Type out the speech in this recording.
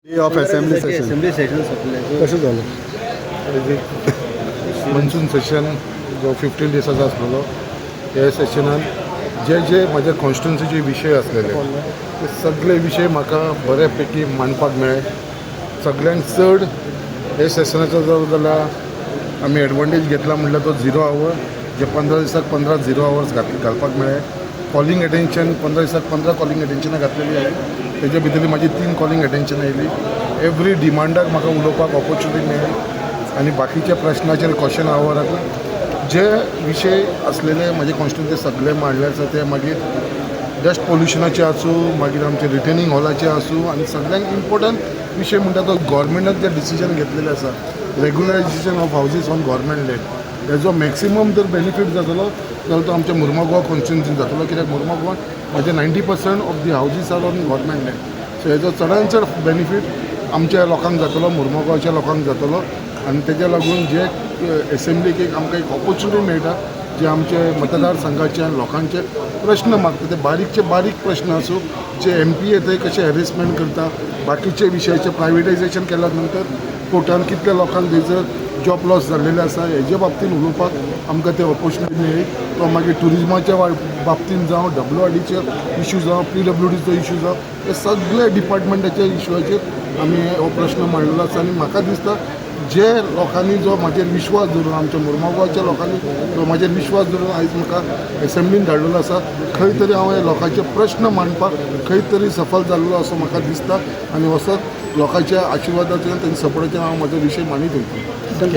Day of assembly session assembly session सोंपलें. कशें जालें? मन्सून सेशन जो 15 डेसाचो आसलेलो हे सेशनान जे जे म्हाज्या कॉन्स्टिट्युन्सीचे विशय आसलेले ते सगळे विशय म्हाका बऱ्यापैकी मांडपाक मेळ्ळे. सगळ्यांत चड हे सेशनाचो जर जाल्यार आमी एडवांटेज घेतला म्हणल्यार तो 0 आवर जे 15 दिसाक 15 0 आवर्स घालपाक मेळ्ळे. कॉलिंग एटेन्शन 15 दिसाक 15 कॉलिंग एटेन्शनां घातलेली आहे. तेजे भितरली म्हाजी 3 कॉलिंग एटेन्शन येयली. एवरी डिमांडाक म्हाका उलोवपाक ऑपॉर्च्युनिटी मेळ्ळी आनी बाकीच्या प्रश्नाचेर क्वेश्चन आवराक जे विशय असलेले म्हाजे कॉन्स्टिट्युन्सी सगळे मांडले आसा ते मागीर डस्ट पोल्युशनाचे आसूं मागीर आमचे रिटेनिंग हॉलाचे आसूं आनी सगळ्यांत इम्पॉर्टंट विशय म्हणटा तो गव्हर्मेंटान जे डिसिजन घेतलेले आसा regularisation of houses on government land हेजो मॅक्सिमम जर बेनिफीट जातलो जाल्यार तो आमच्या मुर्मुगांव कॉन्स्टिट्युन्सीन जातलो. कित्याक मुर्मुगांवान म्हाजे 90% of the houses are on government land. So हेजो चडांत चड बेनिफीट आमच्या लोकांक जातलो, मुर्मुगांवच्या लोकांक जातलो आनी तेज्या लागून जे एसेंब्लीक एक आमकां एक ऑपॉर्च्युनिटी मेळटा जे आमचे मतदारसंघाचे आनी लोकांचे प्रश्न मागता ते बारीकचे बारीक प्रश्न आसूं जे MP येता कशे हॅरेसमेंट करता बाकीचे विशयाचे प्रायवेटायजेशन केल्या नंतर कोर्टान कितल्या लोकांक थंयसर जॉब लॉस जाल्लेले आसा हेजे बाबतींत उलोवपाक आमकां ते ऑपॉर्च्युनिटी मेळ्ळी. तो मागीर टुरिजमाच्या बाबतींत जावं WRDचे इश्यू जावं PWDचो इश्यू जावं हे सगळे डिपार्टमेंटाच्या इश्यूचेर आमी हो प्रश्न मांडलेलो आसा. आनी म्हाका दिसता जे लोकांनी जो म्हाजेर विश्वास धरून आमच्या मुर्मुगांवच्या लोकांनी जो म्हाजेर विश्वास धरून आयज म्हाका एसेंब्लीन धाडलेलो आसा खंय तरी हांव हे लोकांचे प्रश्न मांडपाक खंय तरी सफल जाल्लो असो म्हाका दिसता आनी असोच लोकांच्या आशिर्वादाचेर तांच्या सपोर्टाचेर हांव म्हाजो विशय मांडीत वयता.